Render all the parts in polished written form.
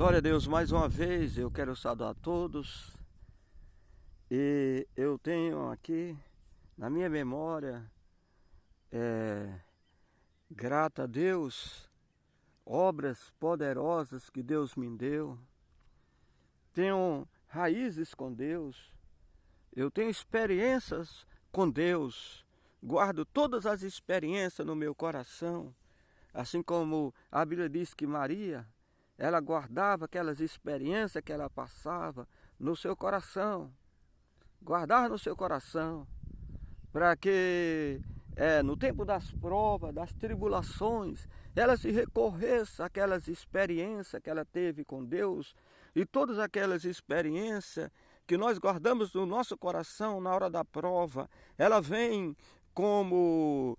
Glória a Deus, mais uma vez eu quero saudar a todos. E eu tenho aqui na minha memória, grata a Deus, obras poderosas que Deus me deu. Tenho raízes com Deus, eu tenho experiências com Deus. Guardo todas as experiências no meu coração, assim como a Bíblia diz que Maria, ela guardava aquelas experiências que ela passava no seu coração. Guardar no seu coração, para que no tempo das provas, das tribulações, ela se recorresse àquelas experiências que ela teve com Deus, e todas aquelas experiências que nós guardamos no nosso coração na hora da prova, ela vem como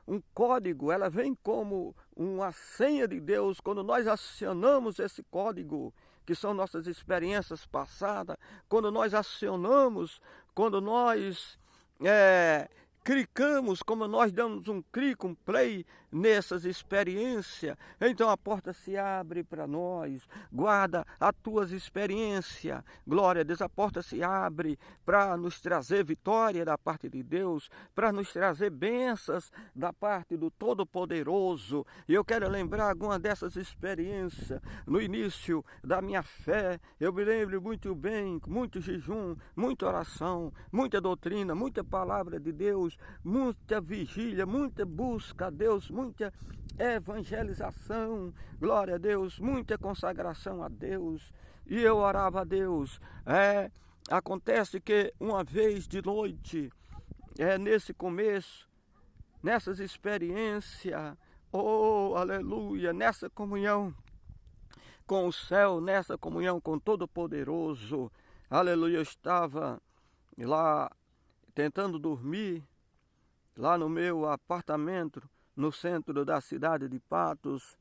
um código, ela vem como uma senha de Deus. Quando nós acionamos esse código, que são nossas experiências passadas, quando nós acionamos, quando nós clicamos, como nós damos um clique, um play nessas experiências, então a porta se abre para nós. Guarda as tuas experiências, glória a Deus, a porta se abre para nos trazer vitória da parte de Deus, para nos trazer bênçãos da parte do Todo-Poderoso. E eu quero lembrar alguma dessas experiências. No início da minha fé, eu me lembro muito bem, muito jejum, muita oração, muita doutrina, muita palavra de Deus, muita vigília, muita busca a Deus, muita evangelização, glória a Deus, muita consagração a Deus. E eu orava a Deus. Acontece que uma vez de noite, nesse começo, nessas experiências, oh aleluia, nessa comunhão com o céu, nessa comunhão com o Todo-Poderoso, aleluia, eu estava lá tentando dormir, lá no meu apartamento, no centro da cidade de Patos,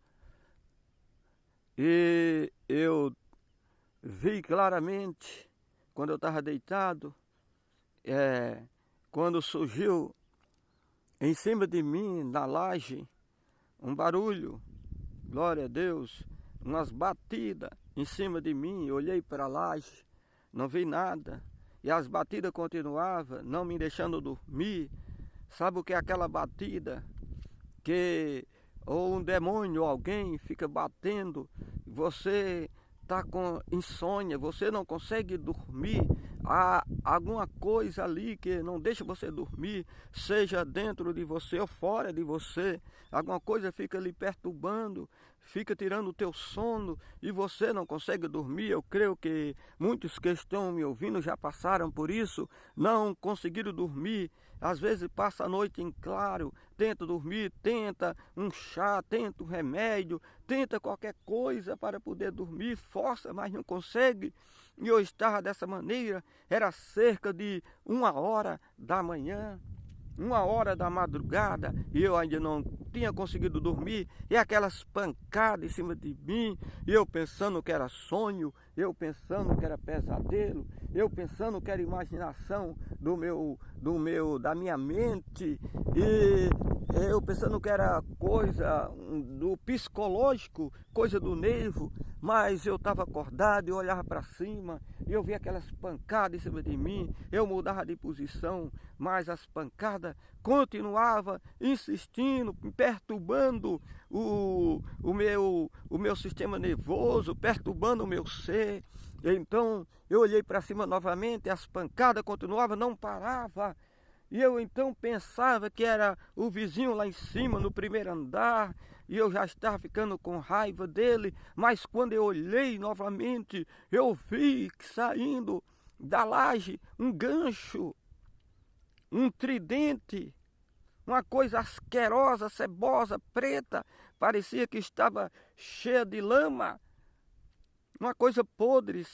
e eu vi claramente, quando eu estava deitado, quando surgiu em cima de mim, na laje, um barulho, glória a Deus, umas batidas em cima de mim. Eu olhei para a laje, não vi nada, e as batidas continuavam, não me deixando dormir. Sabe o que é aquela batida? Que ou um demônio, ou alguém fica batendo, você está com insônia, você não consegue dormir. Há alguma coisa ali que não deixa você dormir, seja dentro de você ou fora de você. Alguma coisa fica lhe perturbando, fica tirando o teu sono e você não consegue dormir. Eu creio que muitos que estão me ouvindo já passaram por isso, não conseguiram dormir. Às vezes passa a noite em claro, tenta dormir, tenta um chá, tenta um remédio, tenta qualquer coisa para poder dormir, força, mas não consegue. E eu estava dessa maneira, era cerca de 1h da manhã, 1h da madrugada, e eu ainda não tinha conseguido dormir, e aquelas pancadas em cima de mim, e eu pensando que era sonho, eu pensando que era pesadelo, eu pensando que era imaginação da minha mente, e eu pensando que era coisa do psicológico, coisa do nervo, mas eu estava acordado e olhava para cima, e eu via aquelas pancadas em cima de mim. Eu mudava de posição, mas as pancadas continuavam insistindo, perturbando o meu sistema nervoso, perturbando o meu ser. Então eu olhei para cima novamente, as pancadas continuavam, não parava. E eu então pensava que era o vizinho lá em cima, no primeiro andar, e eu já estava ficando com raiva dele. Mas quando eu olhei novamente, eu vi que saindo da laje um gancho, um tridente, uma coisa asquerosa, cebosa, preta, parecia que estava cheia de lama, uma coisa podre.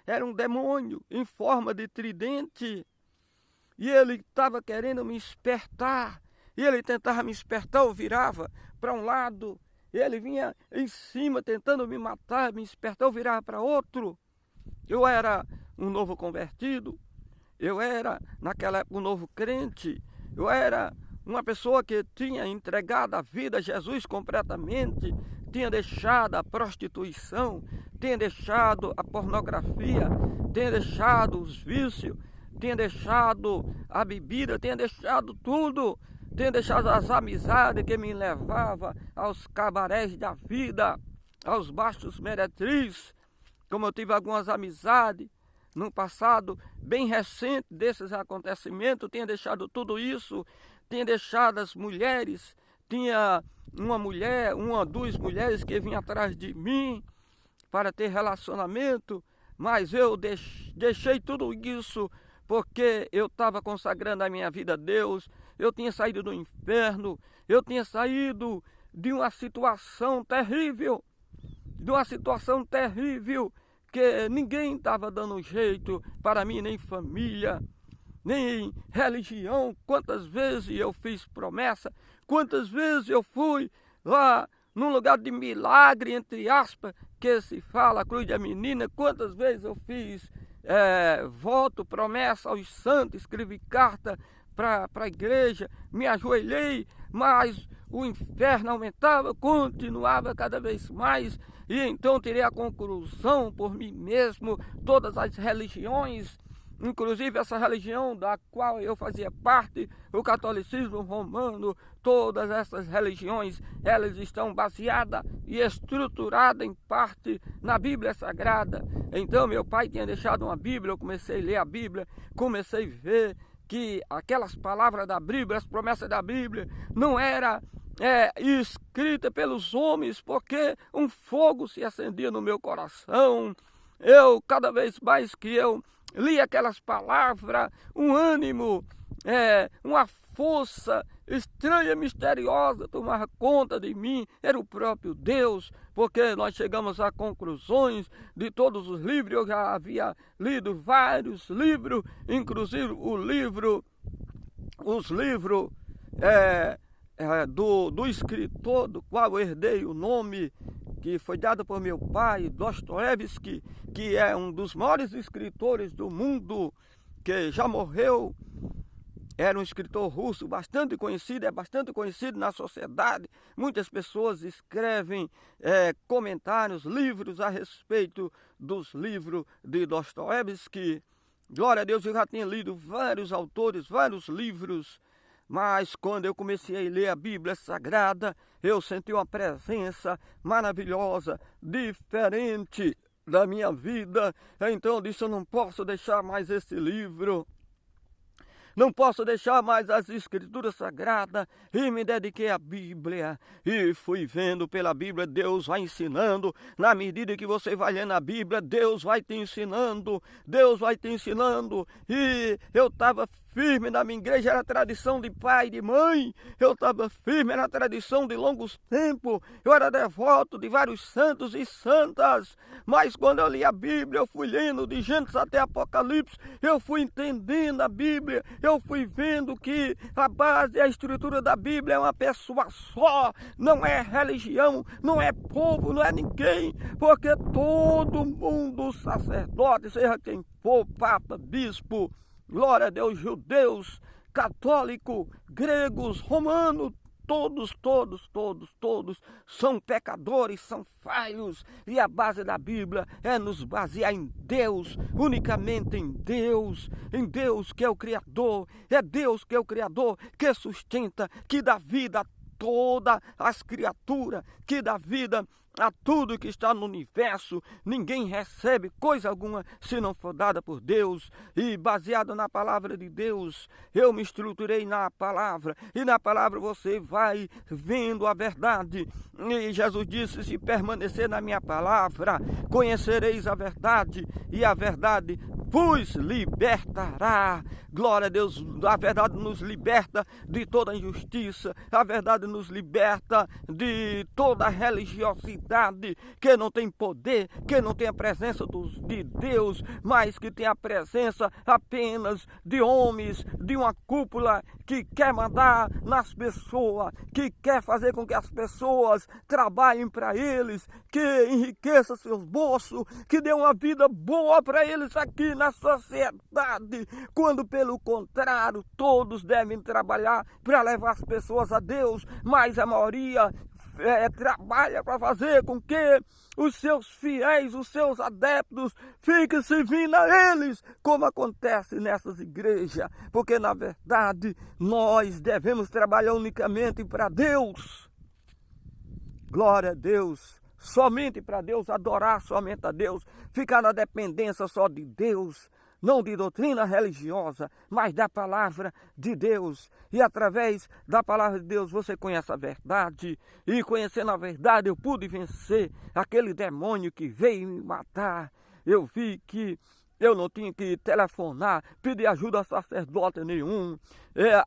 Era um demônio em forma de tridente. E ele estava querendo me espertar. E ele tentava me espertar, eu virava para um lado. E ele vinha em cima tentando me matar, me espertar, eu virava para outro. Eu era um novo convertido. Eu era, naquela época, um novo crente. Eu era uma pessoa que tinha entregado a vida a Jesus completamente, tinha deixado a prostituição, tinha deixado a pornografia, tinha deixado os vícios, tinha deixado a bebida, tinha deixado tudo, tinha deixado as amizades que me levavam aos cabarés da vida, aos baixos meretrizes, como eu tive algumas amizades no passado bem recente desses acontecimentos, tinha deixado tudo isso, tinha deixado as mulheres, tinha duas mulheres que vinham atrás de mim para ter relacionamento, mas eu deixei tudo isso porque eu estava consagrando a minha vida a Deus. Eu tinha saído do inferno, eu tinha saído de uma situação terrível, que ninguém estava dando jeito para mim, nem família, nem religião. Quantas vezes eu fiz promessa, quantas vezes eu fui lá num lugar de milagre, entre aspas, que se fala, a cruz da menina, quantas vezes eu fiz voto, promessa aos santos, escrevi carta para a igreja, me ajoelhei, mas o inferno aumentava, continuava cada vez mais, e então tirei a conclusão por mim mesmo, todas as religiões, inclusive essa religião da qual eu fazia parte, o catolicismo romano, todas essas religiões, elas estão baseadas e estruturadas em parte na Bíblia Sagrada. Então meu pai tinha deixado uma Bíblia, eu comecei a ler a Bíblia, comecei a ver que aquelas palavras da Bíblia, as promessas da Bíblia, não era escrita pelos homens, porque um fogo se acendia no meu coração. Cada vez mais que eu li aquelas palavras, um ânimo, uma força estranha, misteriosa tomava conta de mim. Era o próprio Deus, porque nós chegamos a conclusões de todos os livros. Eu já havia lido vários livros, inclusive os livros do escritor do qual eu herdei o nome, que foi dado por meu pai, Dostoiévski, que é um dos maiores escritores do mundo, que já morreu. Era um escritor russo bastante conhecido, é bastante conhecido na sociedade. Muitas pessoas escrevem comentários, livros a respeito dos livros de Dostoiévski. Glória a Deus, eu já tinha lido vários autores, vários livros, mas quando eu comecei a ler a Bíblia Sagrada, eu senti uma presença maravilhosa, diferente da minha vida. Então eu disse, eu não posso deixar mais esse livro, não posso deixar mais as Escrituras Sagradas, e me dediquei à Bíblia, e fui vendo pela Bíblia. Deus vai ensinando, na medida que você vai lendo a Bíblia, Deus vai te ensinando, e eu estava firme na minha igreja, era tradição de pai e de mãe, eu estava firme na tradição de longos tempos, eu era devoto de vários santos e santas, mas quando eu li a Bíblia, eu fui lendo de Gênesis até Apocalipse, eu fui entendendo a Bíblia, eu fui vendo que a base e a estrutura da Bíblia é uma pessoa só, não é religião, não é povo, não é ninguém, porque todo mundo, sacerdote, seja quem for, papa, bispo, glória a Deus, judeus, católicos, gregos, romanos, todos são pecadores, são falhos, e a base da Bíblia é nos basear em Deus, unicamente em Deus que é o Criador, é Deus que é o Criador, que sustenta, que dá vida a todas as criaturas, que dá vida a tudo que está no universo. Ninguém recebe coisa alguma se não for dada por Deus. E baseado na palavra de Deus, eu me estruturei na palavra, e na palavra você vai vendo a verdade. E Jesus disse, se permanecer na minha palavra, conhecereis a verdade, e a verdade vos libertará. Glória a Deus, a verdade nos liberta de toda injustiça, a verdade nos liberta de toda religiosidade, autoridade, que não tem poder, que não tem a presença de Deus, mas que tem a presença apenas de homens, de uma cúpula que quer mandar nas pessoas, que quer fazer com que as pessoas trabalhem para eles, que enriqueça seus bolsos, que dê uma vida boa para eles aqui na sociedade, quando pelo contrário todos devem trabalhar para levar as pessoas a Deus, mas a maioria trabalha para fazer com que os seus fiéis, os seus adeptos fiquem servindo a eles, como acontece nessas igrejas, porque na verdade nós devemos trabalhar unicamente para Deus. Glória a Deus, somente para Deus, adorar somente a Deus, ficar na dependência só de Deus, não de doutrina religiosa, mas da palavra de Deus. E através da palavra de Deus você conhece a verdade. E conhecendo a verdade eu pude vencer aquele demônio que veio me matar. Eu vi que eu não tinha que telefonar, pedir ajuda a sacerdote nenhum.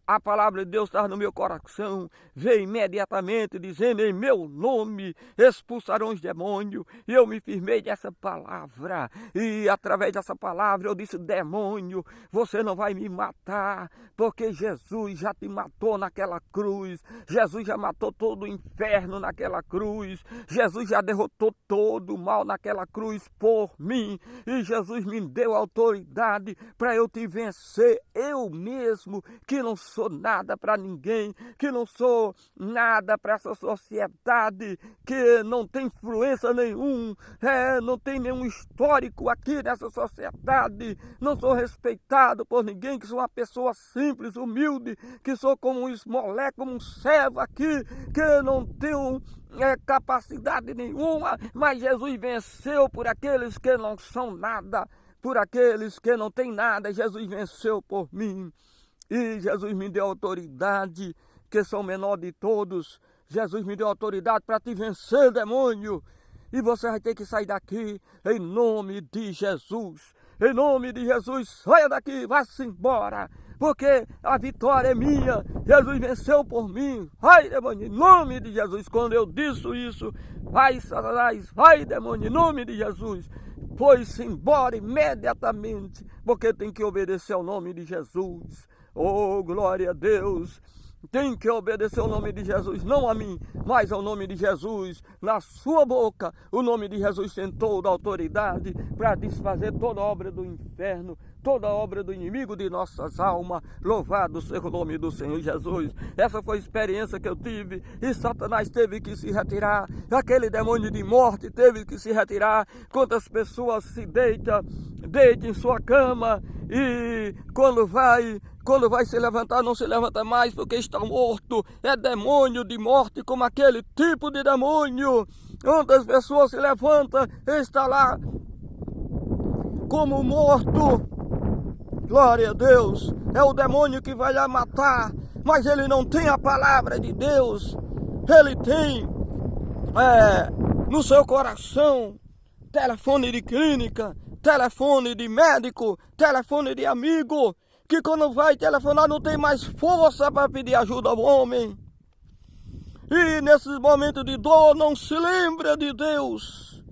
A palavra de Deus estava no meu coração. Veio imediatamente dizendo: em meu nome expulsarão os demônios. E eu me firmei dessa palavra. E através dessa palavra eu disse: demônio, você não vai me matar, porque Jesus já te matou naquela cruz. Jesus já matou todo o inferno naquela cruz. Jesus já derrotou todo o mal naquela cruz por mim. E Jesus me deu autoridade para eu te vencer, eu mesmo, que não sou nada para ninguém, que não sou nada para essa sociedade, que não tem influência nenhum, não tem nenhum histórico aqui nessa sociedade, não sou respeitado por ninguém, que sou uma pessoa simples, humilde, que sou como um esmolé, como um servo aqui, que não tenho capacidade nenhuma, mas Jesus venceu por aqueles que não são nada, por aqueles que não têm nada. Jesus venceu por mim. E Jesus me deu autoridade, que sou o menor de todos. Jesus me deu autoridade para te vencer, demônio. E você vai ter que sair daqui em nome de Jesus. Em nome de Jesus, saia daqui, vá-se embora. Porque a vitória é minha. Jesus venceu por mim. Vai, demônio, em nome de Jesus. Quando eu disse isso, vai, Satanás, vai, demônio, em nome de Jesus. Foi-se embora imediatamente, porque tem que obedecer ao nome de Jesus. Oh, glória a Deus! Tem que obedecer ao nome de Jesus, não a mim, mas ao nome de Jesus. Na sua boca, o nome de Jesus tem toda a autoridade para desfazer toda a obra do inferno, toda a obra do inimigo de nossas almas. Louvado seja o nome do Senhor Jesus. Essa foi a experiência que eu tive, e Satanás teve que se retirar, aquele demônio de morte teve que se retirar. Quantas pessoas se deitam em sua cama, e quando vai se levantar, não se levanta mais porque está morto. É demônio de morte, como aquele tipo de demônio. Quantas pessoas se levantam e está lá como morto. Glória a Deus. É o demônio que vai lá matar, mas ele não tem a palavra de Deus. Ele tem no seu coração telefone de clínica, telefone de médico, telefone de amigo, que quando vai telefonar não tem mais força para pedir ajuda ao homem. E nesses momentos de dor não se lembra de Deus.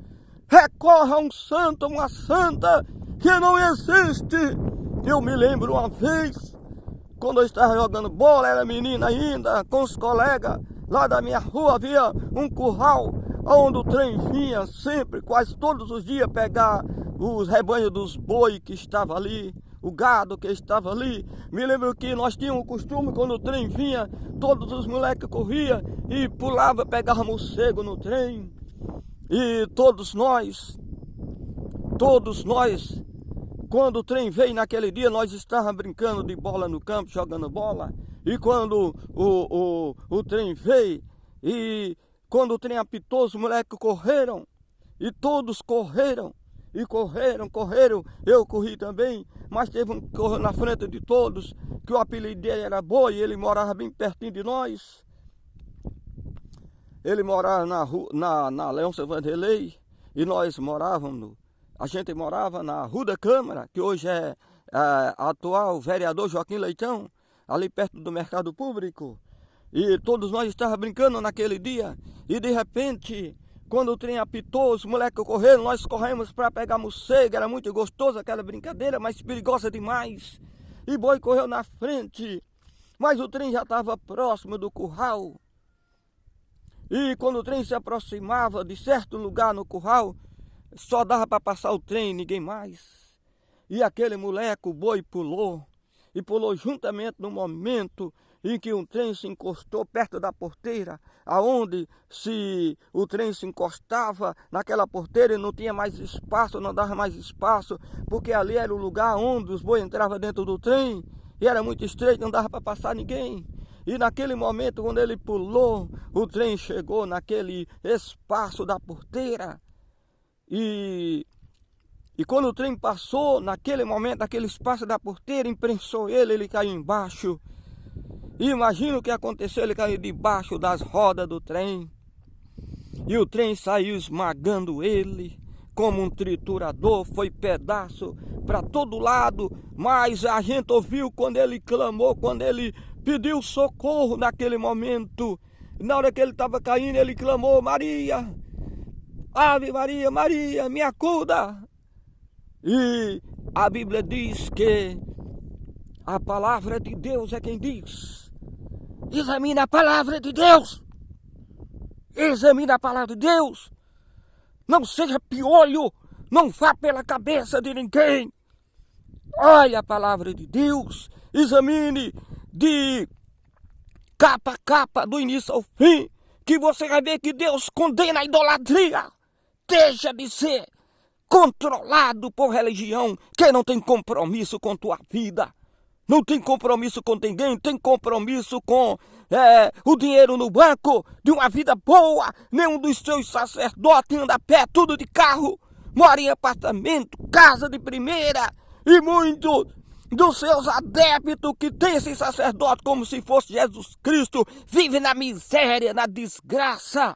Recorre a um santo, uma santa que não existe. Eu me lembro uma vez, quando eu estava jogando bola, era menina ainda, com os colegas lá da minha rua, havia um curral onde o trem vinha sempre, quase todos os dias, pegar os rebanhos dos boi que estavam ali, o gado que estava ali. Me lembro que nós tínhamos o costume, quando o trem vinha, todos os moleques corriam e pulavam, pegavam morcego no trem. E todos nós, quando o trem veio naquele dia, nós estávamos brincando de bola no campo, jogando bola. E quando o trem veio, e quando o trem apitou, os moleques correram, e todos correram. E correram, eu corri também, mas teve um que correu na frente de todos, que o apelido dele era Boi, ele morava bem pertinho de nós. Ele morava na Leôncio Vanderlei, e nós a gente morava na Rua da Câmara, que hoje é atual vereador Joaquim Leitão, ali perto do Mercado Público. E todos nós estávamos brincando naquele dia, e de repente Quando o trem apitou, os moleques correram, nós corremos para pegar morcego. Era muito gostoso aquela brincadeira, mas perigosa demais. E boi correu na frente, mas o trem já estava próximo do curral. E quando o trem se aproximava de certo lugar no curral, só dava para passar o trem, ninguém mais. E aquele moleque, o boi, pulou. E pulou juntamente no momento em que um trem se encostou perto da porteira, aonde se o trem se encostava naquela porteira e não tinha mais espaço, não dava mais espaço, porque ali era o lugar onde os bois entravam dentro do trem, e era muito estreito, não dava para passar ninguém. E naquele momento, quando ele pulou, o trem chegou naquele espaço da porteira. E quando o trem passou, naquele momento, naquele espaço da porteira, imprensou ele caiu embaixo. E imagina o que aconteceu, ele caiu debaixo das rodas do trem. E o trem saiu esmagando ele, como um triturador, foi pedaço para todo lado. Mas a gente ouviu quando ele clamou, quando ele pediu socorro naquele momento. Na hora que ele estava caindo, ele clamou: Maria, Ave Maria, Maria, me acuda. E a Bíblia diz que a palavra de Deus é quem diz: examina a palavra de Deus. Examina a palavra de Deus. Não seja piolho. Não vá pela cabeça de ninguém. Olha a palavra de Deus. Examine de capa a capa, do início ao fim, que você vai ver que Deus condena a idolatria. Deixa de ser controlado por religião que não tem compromisso com tua vida. Não tem compromisso com ninguém, tem compromisso com o dinheiro no banco, de uma vida boa. Nenhum dos seus sacerdotes anda a pé, tudo de carro, mora em apartamento, casa de primeira. E muito dos seus adeptos que tem esse sacerdote como se fosse Jesus Cristo, vive na miséria, na desgraça.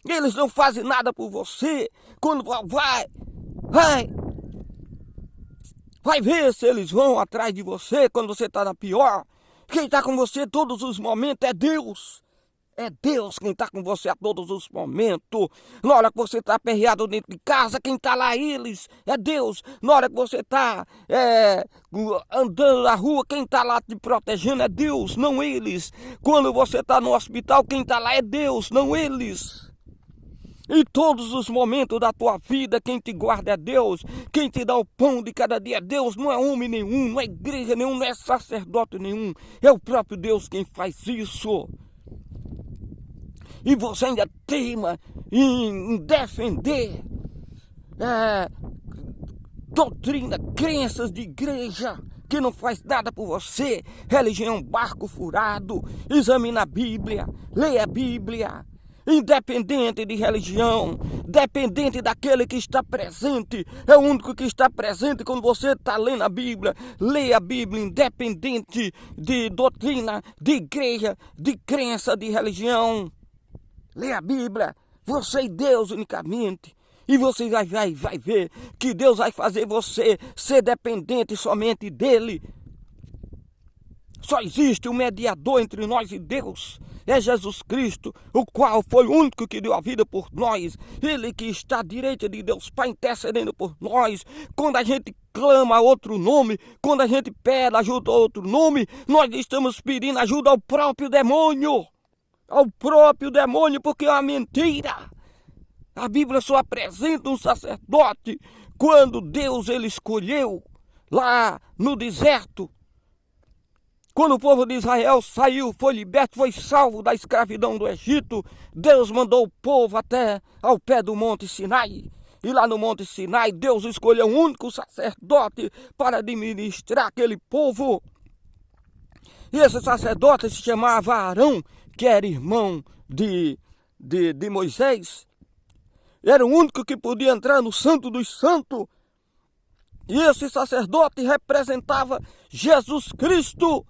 Eles não fazem nada por você. Quando vai ver se eles vão atrás de você quando você está na pior. Quem está com você todos os momentos é Deus. É Deus quem está com você a todos os momentos. Na hora que você está aperreado dentro de casa, quem está lá eles é Deus. Na hora que você está andando na rua, quem está lá te protegendo é Deus, não eles. Quando você está no hospital, quem está lá é Deus, não eles. Em todos os momentos da tua vida, quem te guarda é Deus. Quem te dá o pão de cada dia é Deus. Não é homem nenhum, não é igreja nenhum, não é sacerdote nenhum. É o próprio Deus quem faz isso. E você ainda teima em defender doutrina, crenças de igreja que não faz nada por você. Religião barco furado. Examina a Bíblia, leia a Bíblia. Independente de religião, dependente daquele que está presente, é o único que está presente quando você está lendo a Bíblia. Leia a Bíblia, independente de doutrina, de igreja, de crença, de religião. Leia a Bíblia, você e Deus unicamente. E você vai ver que Deus vai fazer você ser dependente somente dEle. Só existe um mediador entre nós e Deus. É Jesus Cristo, o qual foi o único que deu a vida por nós. Ele que está à direita de Deus Pai intercedendo por nós. Quando a gente clama a outro nome, quando a gente pede ajuda a outro nome, nós estamos pedindo ajuda ao próprio demônio. Ao próprio demônio, porque é uma mentira. A Bíblia só apresenta um sacerdote quando Deus ele escolheu lá no deserto. Quando o povo de Israel saiu, foi liberto, foi salvo da escravidão do Egito, Deus mandou o povo até ao pé do Monte Sinai. E lá no Monte Sinai, Deus escolheu um único sacerdote para administrar aquele povo. E esse sacerdote se chamava Arão, que era irmão de Moisés. Era o único que podia entrar no Santo dos Santos. E esse sacerdote representava Jesus Cristo.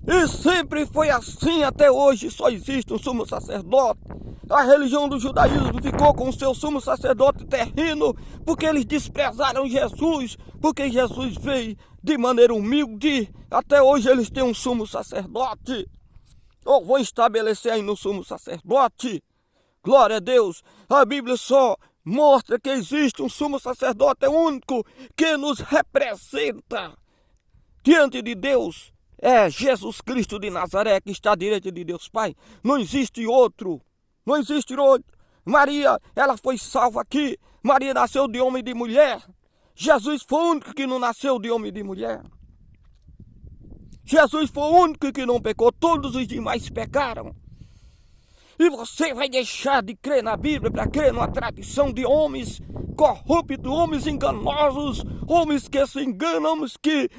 E sempre foi assim, até hoje só existe um sumo sacerdote. A religião do judaísmo ficou com o seu sumo sacerdote terreno, porque eles desprezaram Jesus, porque Jesus veio de maneira humilde. Até hoje eles têm um sumo sacerdote. Ou vão estabelecer aí no sumo sacerdote. Glória a Deus. A Bíblia só mostra que existe um sumo sacerdote único que nos representa diante de Deus. É Jesus Cristo de Nazaré, que está à direita de Deus Pai. Não existe outro. Não existe outro. Maria, ela foi salva aqui. Maria nasceu de homem e de mulher. Jesus foi o único que não nasceu de homem e de mulher. Jesus foi o único que não pecou. Todos os demais pecaram. E você vai deixar de crer na Bíblia para crer numa tradição de homens corruptos, homens enganosos, homens que se enganam, homens que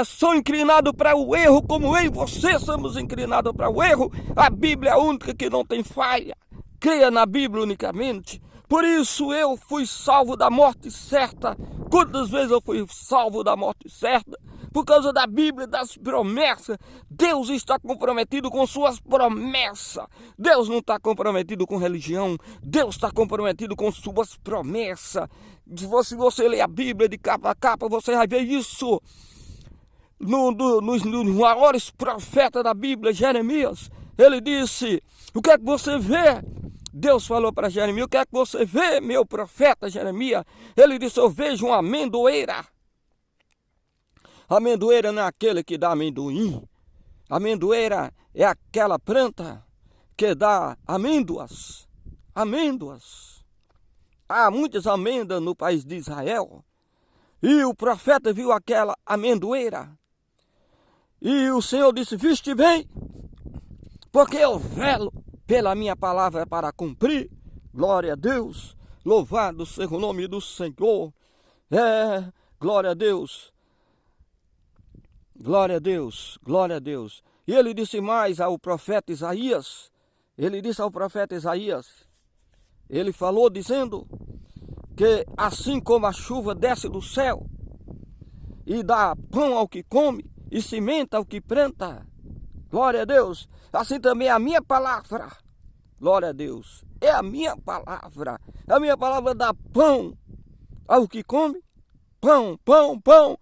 são inclinados para o erro, como eu e você somos inclinados para o erro. A Bíblia é a única que não tem falha. Creia na Bíblia unicamente. Por isso eu fui salvo da morte certa. Quantas vezes eu fui salvo da morte certa? Por causa da Bíblia, das promessas. Deus está comprometido com suas promessas. Deus não está comprometido com religião. Deus está comprometido com suas promessas. Se você ler a Bíblia de capa a capa, você vai ver isso. Nos maiores profetas da Bíblia, Jeremias, ele disse: o que é que você vê? Deus falou para Jeremias: o que é que você vê, meu profeta Jeremias? Ele disse: eu vejo uma amendoeira. A amendoeira não é aquele que dá amendoim. A amendoeira é aquela planta que dá amêndoas. Amêndoas. Há muitas amêndoas no país de Israel. E o profeta viu aquela amendoeira. E o Senhor disse: viste bem, porque eu velo pela minha palavra para cumprir. Glória a Deus. Louvado seja o nome do Senhor. Glória a Deus. Glória a Deus, glória a Deus. E ele disse mais ao profeta Isaías. Ele disse ao profeta Isaías. Ele falou dizendo que assim como a chuva desce do céu e dá pão ao que come e cimenta ao que planta. Glória a Deus. Assim também a minha palavra. Glória a Deus. É a minha palavra. A minha palavra dá pão ao que come. Pão, pão, pão.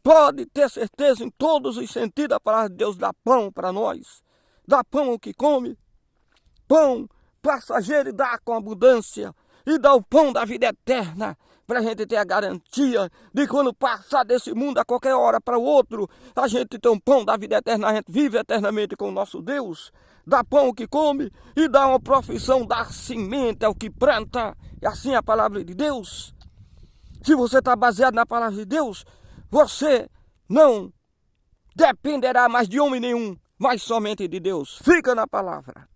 Pode ter certeza, em todos os sentidos, a palavra de Deus dá pão para nós. Dá pão ao que come. Pão passageiro e dá com abundância. E dá o pão da vida eterna. Para a gente ter a garantia de quando passar desse mundo a qualquer hora para o outro, a gente tem um pão da vida eterna, a gente vive eternamente com o nosso Deus. Dá pão ao que come e dá uma profissão, dá semente ao que planta. E assim é a palavra de Deus. Se você está baseado na palavra de Deus, você não dependerá mais de homem nenhum, mas somente de Deus. Fica na palavra.